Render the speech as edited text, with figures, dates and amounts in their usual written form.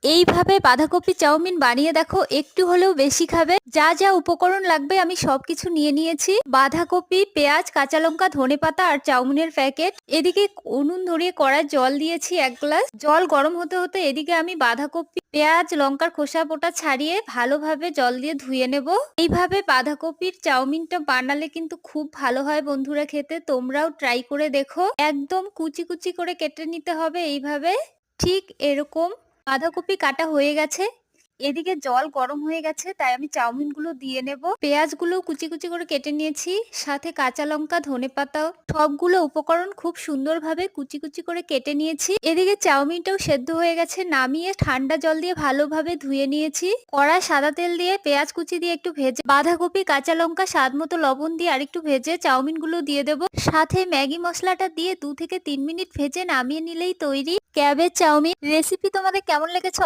এইভাবে বাঁধাকপি চাউমিন বানিয়ে দেখো, একটু হলেও বেশি খাবে। যা যা উপকরণ লাগবে আমি সবকিছু নিয়ে নিয়েছি। বাঁধাকপি, পেঁয়াজ, কাঁচা লঙ্কা, ধনেপাতা আর চাউমিনের প্যাকেট। এদিকে উনুন ধরিয়ে কড়ায় জল দিয়েছি 1 গ্লাস। জল গরম হতে হতে এদিকে আমি বাঁধাকপি, পেঁয়াজ, লঙ্কার খোসা পোটা ছাড়িয়ে ভালোভাবে জল দিয়ে ধুয়ে নেব। এইভাবে বাঁধাকপির চাউমিনটা বানালে কিন্তু খুব ভালো হয় বন্ধুরা খেতে। তোমরাও ট্রাই করে দেখো। একদম কুচি কুচি করে কেটে নিতে হবে এইভাবে। ঠিক এরকম বাঁধাকপি কাটা হয়ে গেছে। এদিকে জল গরম হয়ে গেছে, তাই আমি চাউমিন গুলো দিয়ে নেব। পেঁয়াজগুলো কুচি কুচি করে কেটে নিয়েছি, সাথে কাঁচা লঙ্কা, ধনেপাতা, সবগুলো উপকরণ খুব সুন্দরভাবে কুচি কুচি করে কেটে নিয়েছি। এদিকে চাউমিনটাও সেদ্ধ হয়ে গেছে, নামিয়ে ঠান্ডা জল দিয়ে ভালোভাবে ধুয়ে নিয়েছি। কড়ায় সাদা তেল দিয়ে পেঁয়াজ কুচি দিয়ে একটু ভেজে বাঁধাকপি, কাঁচা লঙ্কা, স্বাদ মতো লবণ দিয়ে আরেকটু ভেজে চাউমিন গুলো দিয়ে দেবো। সাথে ম্যাগি মশলাটা দিয়ে 2 থেকে 3 মিনিট ভেজে নামিয়ে নিলেই তৈরি ক্যাবেজ চাউমিন। রেসিপি তোমাদের কেমন লেগেছে